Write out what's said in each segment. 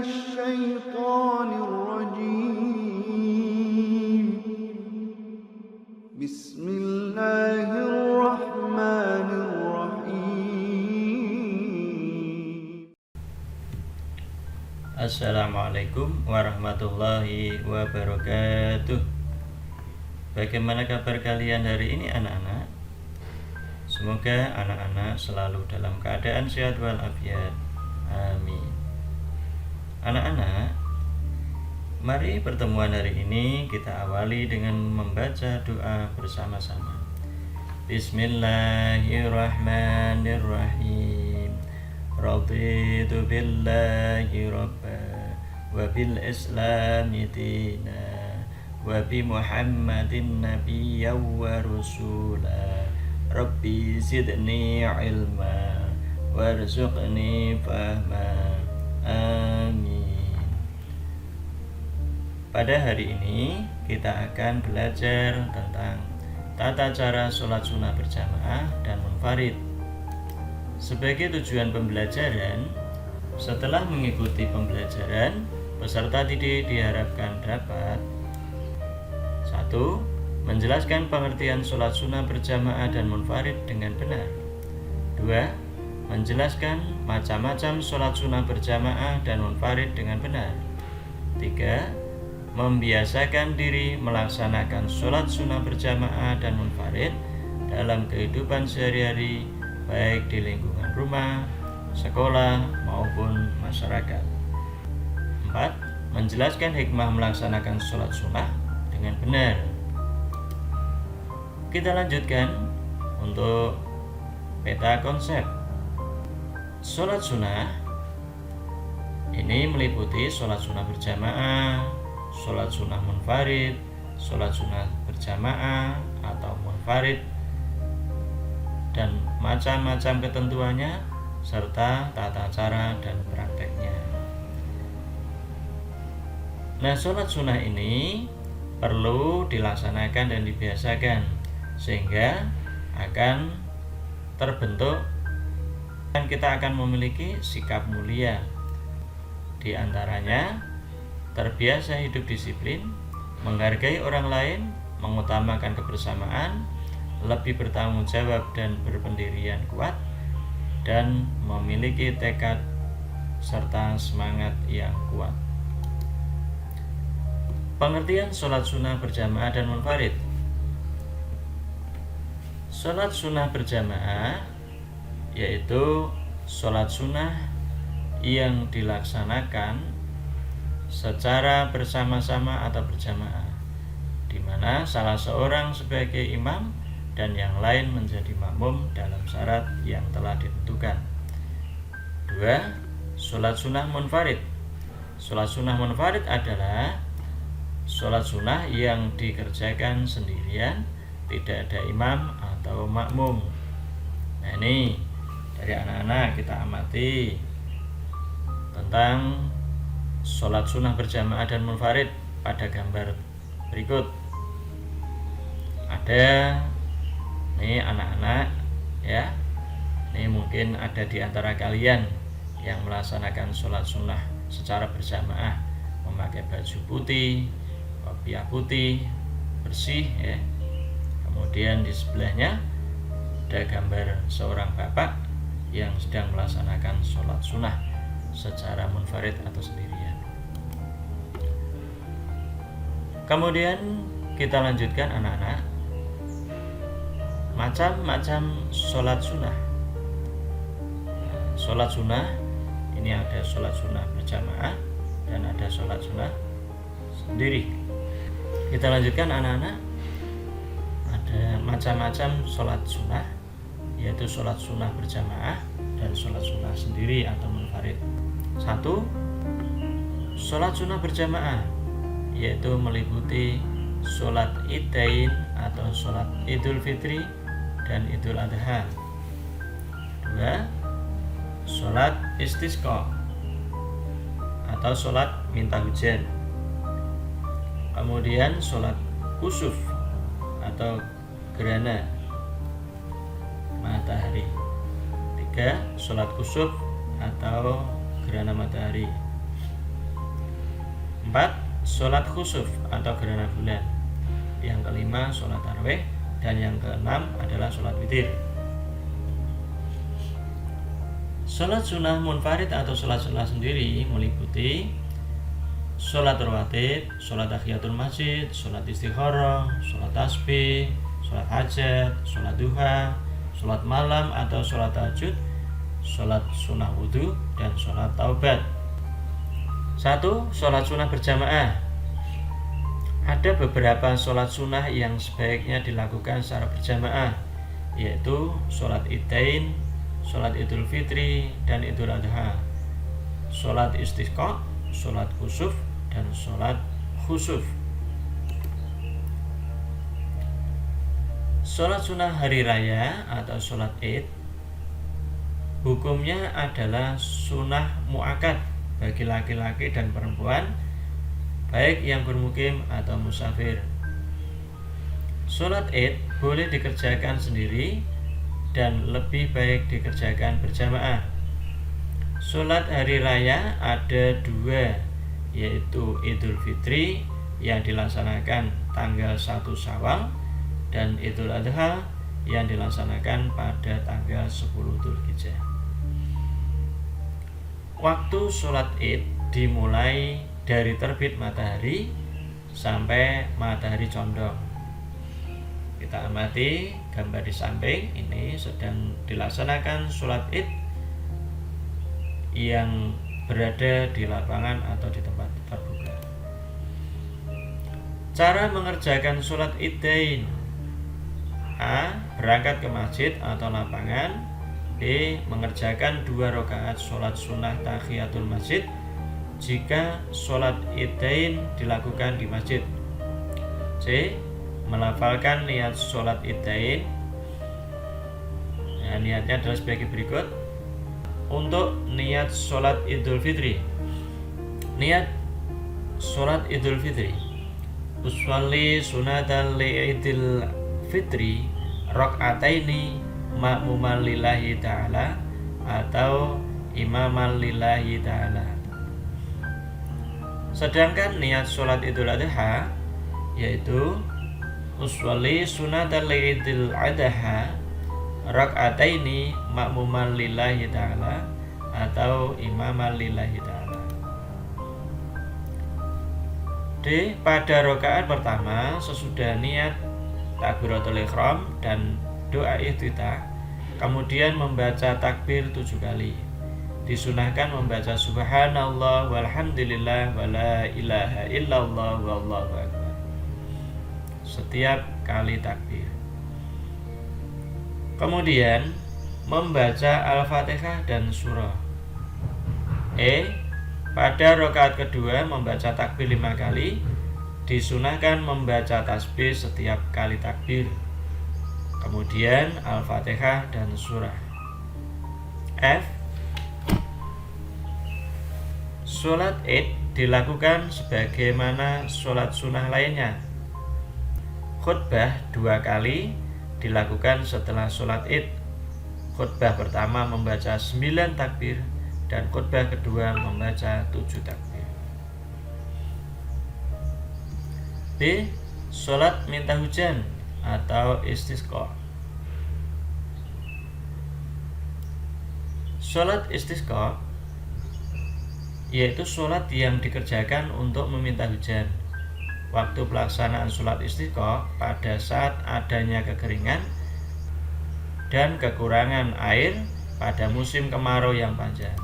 الشيطان الرجيم بسم الله الرحمن الرحيم. Assalamualaikum warahmatullahi wabarakatuh. Bagaimana kabar kalian hari ini anak-anak? Semoga anak-anak selalu dalam keadaan sehat walafiat. Amin. Anak-anak, mari pertemuan hari ini kita awali dengan membaca doa bersama-sama. Bismillahirrahmanirrahim. Raditu billahi rabba wa bil islami dina wa bi Muhammadin nabiyyan wa rasula. Rabbi zidni ilma warzuqni fahma. Amin. Pada hari ini kita akan belajar tentang tata cara sholat sunnah berjamaah dan munfarid. Sebagai tujuan pembelajaran, setelah mengikuti pembelajaran, peserta didik diharapkan dapat 1. Menjelaskan pengertian sholat sunnah berjamaah dan munfarid dengan benar. 2. Menjelaskan macam-macam sholat sunnah berjamaah dan munfarid dengan benar. 3. Membiasakan diri melaksanakan sholat sunnah berjamaah dan munfarid dalam kehidupan sehari-hari, baik di lingkungan rumah, sekolah, maupun masyarakat. 4. Menjelaskan hikmah melaksanakan sholat sunnah dengan benar. Kita lanjutkan untuk peta konsep. Sholat sunnah ini meliputi sholat sunnah berjamaah, sholat sunnah munfarid, sholat sunnah berjamaah atau munfarid, dan macam-macam ketentuannya serta tata cara dan prakteknya. Nah, sholat sunnah ini perlu dilaksanakan dan dibiasakan sehingga akan terbentuk dan kita akan memiliki sikap mulia. Di antaranya terbiasa hidup disiplin, menghargai orang lain, mengutamakan kebersamaan, lebih bertanggung jawab dan berpendirian kuat, dan memiliki tekad serta semangat yang kuat. Pengertian sholat sunnah berjamaah dan munfarid. Sholat sunnah berjamaah yaitu sholat sunnah yang dilaksanakan secara bersama-sama atau berjamaah, di mana salah seorang sebagai imam dan yang lain menjadi makmum dalam syarat yang telah ditentukan. 2. Sholat sunnah munfarid. Sholat sunnah munfarid adalah sholat sunnah yang dikerjakan sendirian, tidak ada imam atau makmum. Nah, ini dari anak-anak kita amati tentang sholat sunnah berjamaah dan munfarid pada gambar berikut. Ada nih anak-anak ya, ini mungkin ada di antara kalian yang melaksanakan sholat sunnah secara berjamaah, memakai baju putih, kopiah putih bersih ya. Kemudian di sebelahnya ada gambar seorang bapak yang sedang melaksanakan sholat sunnah secara munfarid atau sendirian. Kemudian kita lanjutkan anak-anak, macam-macam sholat sunnah. Sholat sunnah ini ada sholat sunnah berjamaah dan ada sholat sunnah sendiri. Kita lanjutkan anak-anak, ada macam-macam sholat sunnah, yaitu sholat sunnah berjamaah dan sholat sunnah sendiri atau munfarid. 1. Sholat sunnah berjamaah yaitu meliputi sholat Idain atau sholat Idul Fitri dan Idul Adha. 2. Sholat istisqa atau sholat minta hujan. Kemudian sholat kusuf atau gerhana matahari. 3. Sholat kusuf atau gerhana matahari. 4. Sholat khusuf atau gerhana bulan. Yang kelima sholat tarawih. Dan yang keenam adalah sholat witir. Sholat sunnah munfarid atau sholat sunnah sendiri meliputi sholat rawatib, sholat tahiyatul masjid, sholat istikharah, sholat tasbih, sholat hajat, sholat duha, sholat malam atau sholat tahajud, sholat sunnah wudhu, dan sholat taubat. 1. Sholat sunnah berjamaah. Ada beberapa sholat sunnah yang sebaiknya dilakukan secara berjamaah, yaitu sholat idain, sholat idul fitri, dan idul adha, sholat istisqa, sholat khusuf, dan sholat khusuf. Sholat sunnah hari raya atau sholat id hukumnya adalah sunnah mu'akkad bagi laki-laki dan perempuan, baik yang bermukim atau musafir. Sholat id boleh dikerjakan sendiri dan lebih baik dikerjakan berjamaah. Sholat hari raya ada 2, yaitu Idul Fitri yang dilaksanakan tanggal 1 Syawal dan Idul Adha yang dilaksanakan pada tanggal 10 Dzulhijjah. Waktu sholat id dimulai dari terbit matahari sampai matahari condong. Kita amati gambar di samping ini sedang dilaksanakan sholat id yang berada di lapangan atau di tempat terbuka. Cara mengerjakan sholat idain: A. Berangkat ke masjid atau lapangan. B. Mengerjakan 2 rakaat sholat sunnah tahiyatul masjid jika sholat idain dilakukan di masjid. C. Melafalkan niat sholat idain. Nah, niatnya adalah sebagai berikut. Untuk niat sholat idul fitri, niat sholat idul fitri: usolli sunatan li'idil fitri rakaataini ma'muman lillahi ta'ala atau imaman lillahi ta'ala. Sedangkan niat sholat idul adha yaitu usolli sunatan li'idil adha rakaataini ma'muman lillahi ta'ala atau imaman lillahi ta'ala. D. Pada rakaat pertama sesudah niat takbiratul ihram dan doa iftitah, kemudian membaca takbir 7 kali. Disunahkan membaca subhanallah walhamdulillah wala ilaha illallah wallahu akbar setiap kali takbir. Kemudian membaca Al-Fatihah dan surah. E. Pada rakaat kedua membaca takbir 5 kali. Disunahkan membaca tasbih setiap kali takbir. Kemudian Al-Fatihah dan surah. F. Sholat id dilakukan sebagaimana sholat sunnah lainnya. Khutbah 2 kali dilakukan setelah sholat id. Khutbah pertama membaca 9 takbir dan khutbah kedua membaca 7 takbir. D. Sholat minta hujan atau istisqa. Sholat istisqa yaitu sholat yang dikerjakan untuk meminta hujan. Waktu pelaksanaan sholat istisqa pada saat adanya kekeringan dan kekurangan air pada musim kemarau yang panjang.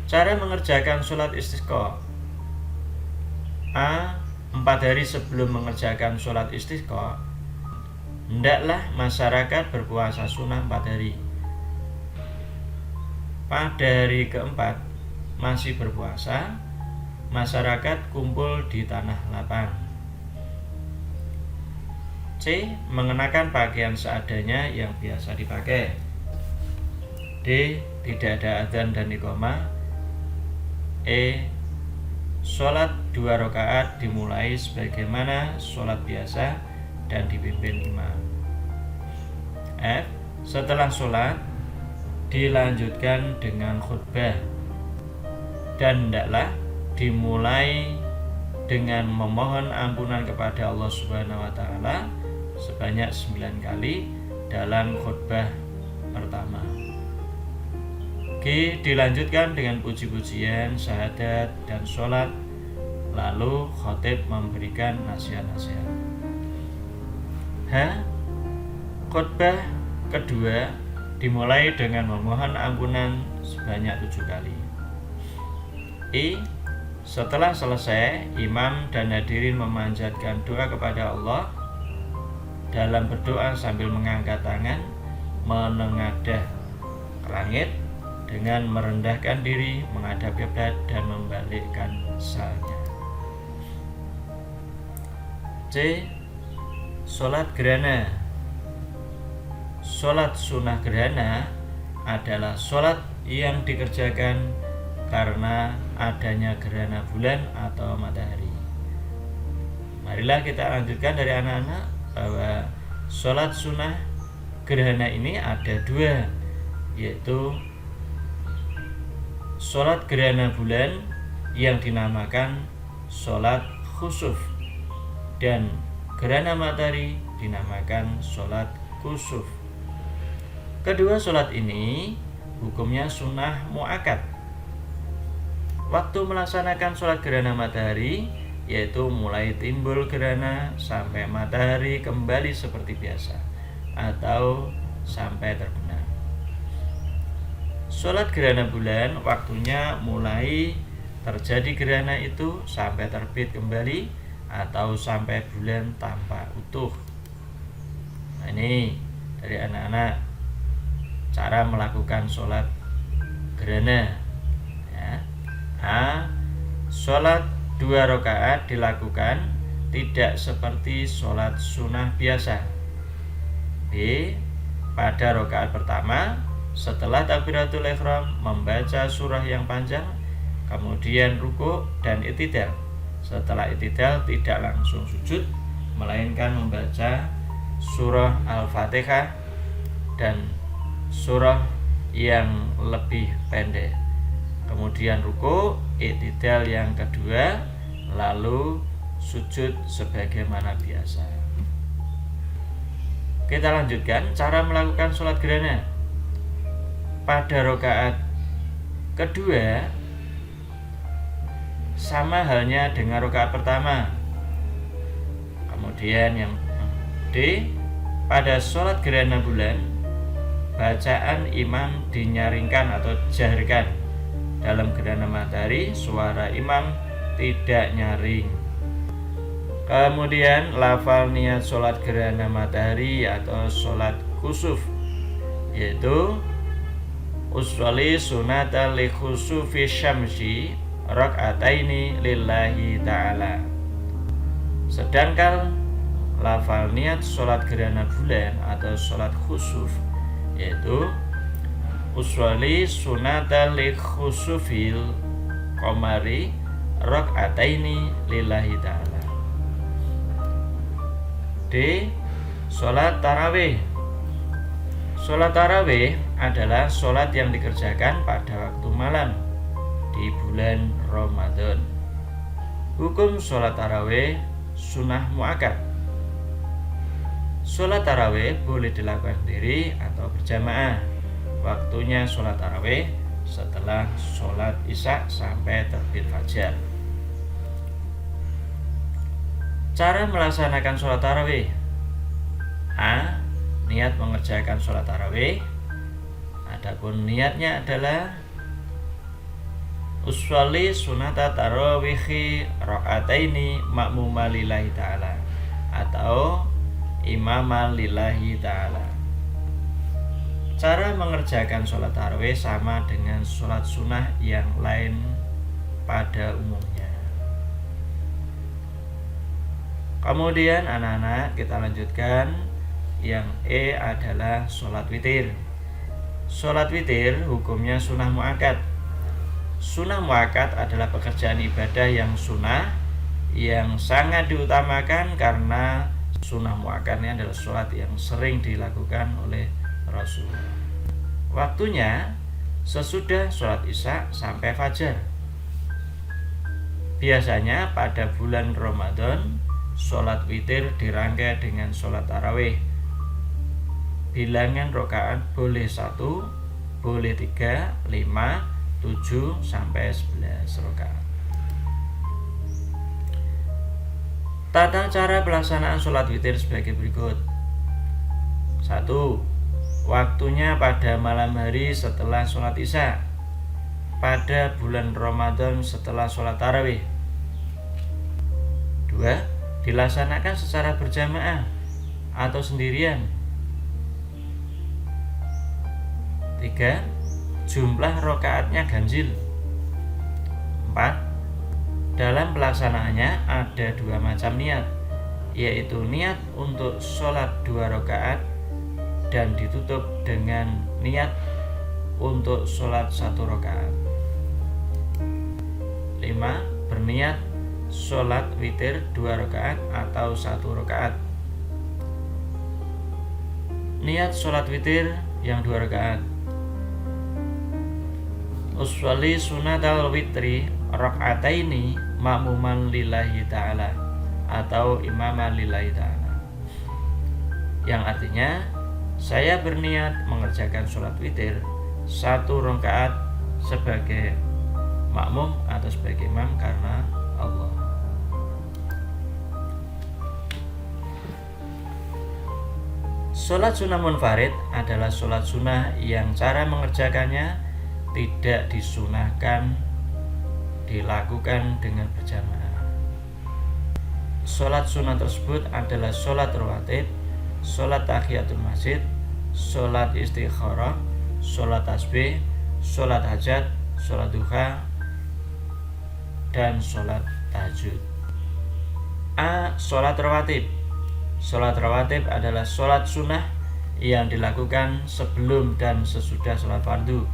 Cara mengerjakan sholat istisqa: A. 4 hari sebelum mengerjakan sholat istisqa, hendaklah masyarakat berpuasa sunnah 4 hari. Pada hari keempat masih berpuasa, masyarakat kumpul di tanah lapang. C. Mengenakan pakaian seadanya yang biasa dipakai. D. Tidak ada adzan dan iqamah. E. Sholat 2 rakaat dimulai sebagaimana sholat biasa dan dipimpin imam. F. Setelah sholat dilanjutkan dengan khutbah dan hendaklah dimulai dengan memohon ampunan kepada Allah Subhanahu wa taala sebanyak 9 kali dalam khutbah pertama. G. Dilanjutkan dengan puji-pujian, syahadat, dan sholat. Lalu khatib memberikan nasihat-nasihat. H. Khutbah kedua dimulai dengan memohon ampunan sebanyak 7 kali. I. Setelah selesai, imam dan hadirin memanjatkan doa kepada Allah dalam berdoa sambil mengangkat tangan, menengadah ke langit dengan merendahkan diri menghadap kiblat dan membalikkan salnya. C. Sholat gerhana. Sholat sunnah gerhana adalah sholat yang dikerjakan karena adanya gerhana bulan atau matahari. Marilah kita lanjutkan dari anak-anak bahwa sholat sunnah gerhana ini ada 2, yaitu sholat gerhana bulan yang dinamakan sholat khusuf dan gerhana matahari dinamakan sholat kusuf. Kedua sholat ini hukumnya sunnah muakkad. Waktu melaksanakan sholat gerhana matahari yaitu mulai timbul gerhana sampai matahari kembali seperti biasa atau sampai terbenam. Sholat gerhana bulan waktunya mulai terjadi gerhana itu sampai terbit kembali atau sampai bulan tampak utuh. Nah, ini dari anak-anak cara melakukan sholat gerhana. Ya. A. Sholat 2 rakaat dilakukan tidak seperti sholat sunnah biasa. B. Pada rakaat pertama setelah takbiratul ihram membaca surah yang panjang, kemudian ruku' dan i'tidal. Setelah i'tidal tidak langsung sujud, melainkan membaca surah Al-Fatihah dan surah yang lebih pendek. Kemudian ruku', i'tidal yang kedua, lalu sujud sebagaimana biasa. Kita lanjutkan cara melakukan sholat gerhana. Pada rakaat kedua sama halnya dengan rakaat pertama. Kemudian yang D. Pada sholat gerhana bulan bacaan imam dinyaringkan atau dijaharkan. Dalam gerhana matahari suara imam tidak nyaring. Kemudian lafal niat sholat gerhana matahari atau sholat kusuf, yaitu uswali sunata li khusufi syamsi rak'ataini lillahi ta'ala. Sedangkan lafal niat sholat gerhana bulan atau sholat khusuf yaitu uswali sunata li khusufil qamari rak'ataini lillahi ta'ala. D. Sholat tarawih. Sholat tarawih adalah sholat yang dikerjakan pada waktu malam di bulan Ramadan. Hukum sholat tarawih sunnah muakkad. Sholat tarawih boleh dilakukan sendiri atau berjamaah. Waktunya sholat tarawih setelah sholat isya sampai terbit fajar. Cara melaksanakan sholat tarawih. A. Niat mengerjakan sholat tarawih. Adapun niatnya adalah uswali sunata tarawihi rakaataini ma'muma lillahi ta'ala atau imama lillahi ta'ala. Cara mengerjakan sholat tarawih sama dengan sholat sunnah yang lain pada umumnya. Kemudian anak-anak kita lanjutkan. Yang E adalah sholat witir. Sholat witir hukumnya sunnah muakkad. Sunnah muakkad adalah pekerjaan ibadah yang sunnah yang sangat diutamakan karena sunnah muakkadnya adalah sholat yang sering dilakukan oleh Rasul. Waktunya sesudah sholat isya sampai fajar. Biasanya pada bulan Ramadan, sholat witir dirangkai dengan sholat tarawih. Bilangan rakaat boleh 1, boleh 3, 5, 7, sampai 11 rakaat. Tata cara pelaksanaan sholat witir sebagai berikut. 1. Waktunya pada malam hari setelah sholat isya, pada bulan Ramadan setelah sholat tarawih. 2. Dilaksanakan secara berjamaah atau sendirian. 3. Jumlah rakaatnya ganjil. 4. Dalam pelaksanaannya ada 2 macam niat, yaitu niat untuk sholat 2 rakaat dan ditutup dengan niat untuk sholat 1 rakaat. 5. Berniat sholat witir 2 rakaat atau 1 rakaat. Niat sholat witir yang 2 rakaat. Usolli sunatal witri rakaataini ma'muman lillahi ta'ala atau imaman lillahi ta'ala, yang artinya saya berniat mengerjakan sholat witir 1 rakaat sebagai makmum atau sebagai imam karena Allah. Sholat sunnah munfarid adalah sholat sunnah yang cara mengerjakannya tidak disunahkan dilakukan dengan berjamaah. Sholat sunnah tersebut adalah sholat rawatib, sholat tahiyatul masjid, sholat istikharah, sholat tasbih, sholat hajat, sholat duha, dan sholat tahajud. A. Sholat rawatib. Sholat rawatib adalah sholat sunnah yang dilakukan sebelum dan sesudah sholat fardu.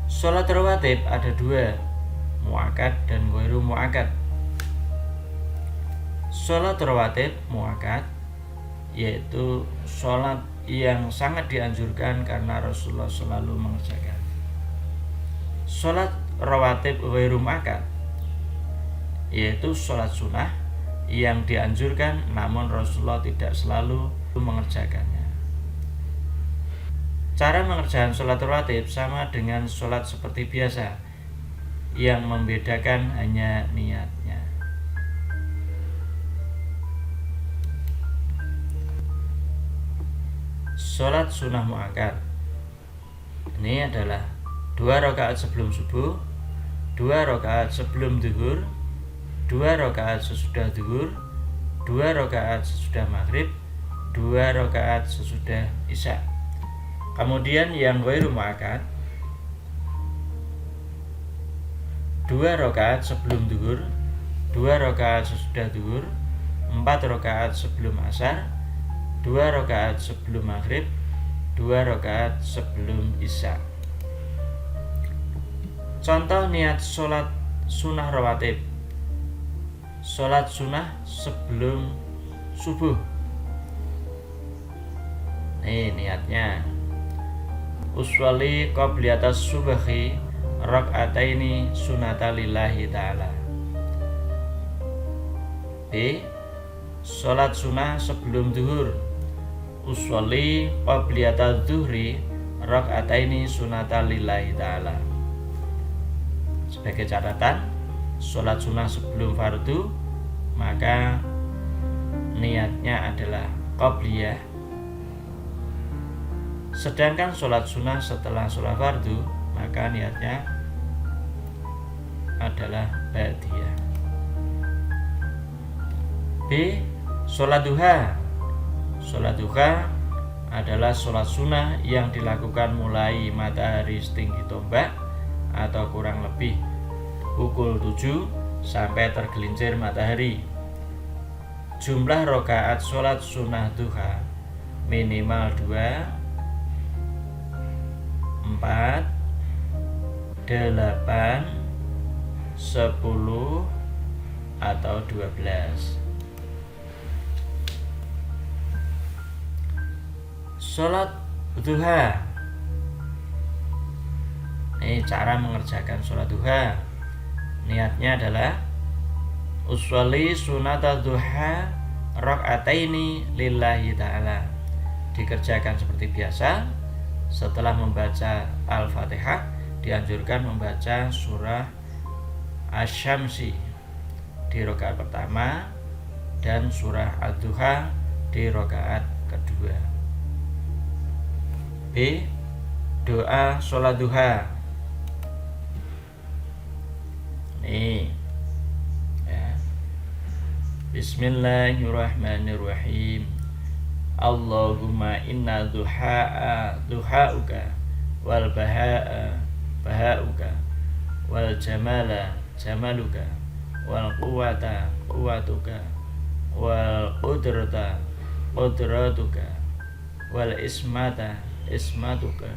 Sholat rawatib ada 2, muakkad dan ghairu muakkad. Sholat rawatib muakkad yaitu sholat yang sangat dianjurkan karena Rasulullah selalu mengerjakan. Sholat rawatib ghairu muakkad yaitu sholat sunnah yang dianjurkan namun Rasulullah tidak selalu mengerjakannya. Cara mengerjakan sholat rawatib sama dengan sholat seperti biasa, yang membedakan hanya niatnya. Sholat sunnah muakkad ini adalah 2 rakaat sebelum subuh, 2 rakaat sebelum zuhur, 2 rakaat sesudah zuhur, 2 rakaat sesudah maghrib, 2 rakaat sesudah isya. Kemudian yang ghairu muakkad 2 rakaat sebelum zuhur, 2 rakaat sesudah zuhur, 4 rakaat sebelum asar, 2 rakaat sebelum maghrib, 2 rakaat sebelum isya. Contoh niat sholat sunnah rawatib. Sholat sunnah sebelum subuh. Nih niatnya. Uswali qobliyatas subahi rak'ataini sunata lillahi ta'ala. B. Sholat sunnah sebelum zuhur. Uswali qobliyatas zuhri rak'ataini sunata lillahi ta'ala. Sebagai catatan, sholat sunnah sebelum fardu maka niatnya adalah qobliyah. Sedangkan sholat sunnah setelah sholat fardu maka niatnya adalah ba'diyah. B. Sholat duha. Sholat duha adalah sholat sunnah yang dilakukan mulai matahari setinggi tombak atau kurang lebih pukul 7 sampai tergelincir matahari. Jumlah rakaat sholat sunnah duha minimal 2, 4, 8, 10, atau 12. Sholat duha. Ini cara mengerjakan sholat duha. Niatnya adalah usolli sunata duha rakaataini lillahi ta'ala. Dikerjakan seperti biasa. Setelah membaca Al-Fatihah, dianjurkan membaca surah Asy-Syamsi di rakaat pertama dan surah Ad-Duha di rakaat kedua. B. Doa sholat duha. Nih ya. Bismillahirrahmanirrahim. Allahumma inna duha'uka wal baha'uka wal jamala jamaluka wal quwata quwatuka wal qudrata qudratuka wal ismata ismatuka.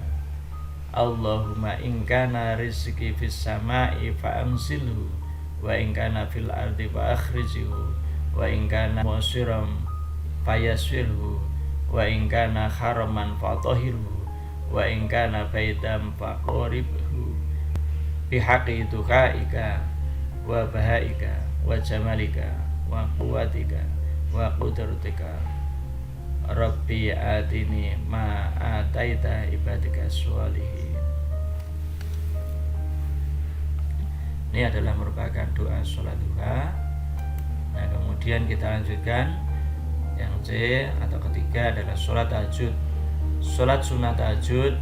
Allahumma in kana rizqi fis sama'i fa amsilhu wa in kana fil ardi fa akhrijhu wa in kana musiram fayaswirhu wa in kana haraman fa tahirhu wa in kana baitam fa qaribhu bihaqqi dukaika wa bahaika wa jamalika wa quwwatika wa qudratika. Rabbi atini ma ataita ibadika sholihin. Ini adalah merupakan doa sholat duha. Nah, kemudian kita lanjutkan yang C atau ketiga adalah sholat tahajud. Sholat sunnah tahajud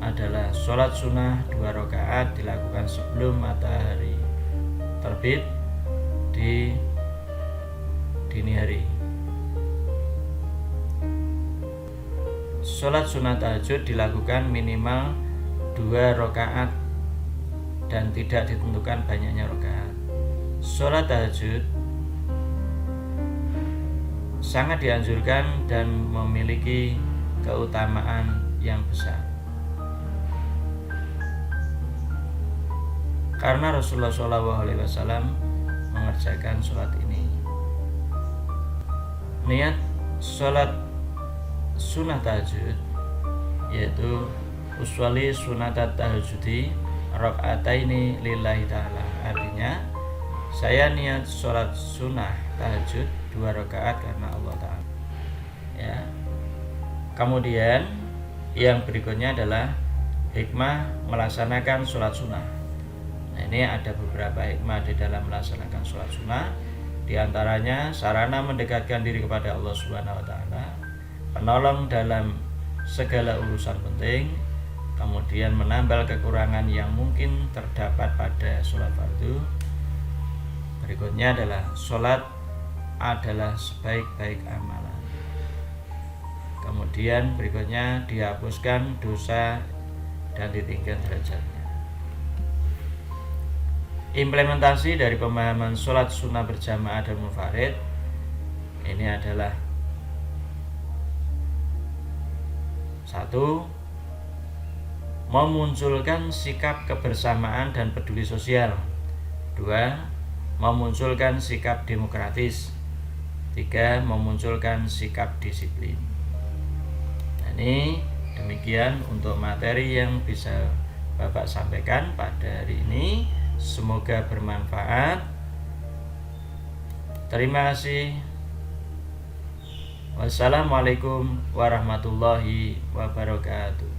adalah sholat sunnah 2 rakaat dilakukan sebelum matahari terbit di dini hari. Sholat sunnah tahajud dilakukan minimal 2 rakaat dan tidak ditentukan banyaknya rakaat. Sholat tahajud sangat dianjurkan dan memiliki keutamaan yang besar. Karena Rasulullah SAW mengerjakan sholat ini. Niat sholat sunnah tahajud yaitu uswali sunatat tahajudi rakaataini lillahi ta'ala. Artinya saya niat sholat sunnah tahajud 2 rakaat karena Allah Ta'ala ya. Kemudian yang berikutnya adalah hikmah melaksanakan sholat sunnah. Nah, ini ada beberapa hikmah di dalam melaksanakan sholat sunnah. Di antaranya sarana mendekatkan diri kepada Allah Subhanahu wa Ta'ala, penolong dalam segala urusan penting, kemudian menambal kekurangan yang mungkin terdapat pada sholat fardu. Berikutnya adalah sholat adalah sebaik-baik amalan. Kemudian berikutnya dihapuskan dosa dan ditinggikan derajatnya. Implementasi dari pemahaman sholat sunnah berjamaah dan munfarid ini adalah 1. Memunculkan sikap kebersamaan dan peduli sosial. 2. Memunculkan sikap demokratis. 3. Memunculkan sikap disiplin. Nah, ini demikian untuk materi yang bisa Bapak sampaikan pada hari ini. Semoga bermanfaat. Terima kasih. Wassalamualaikum warahmatullahi wabarakatuh.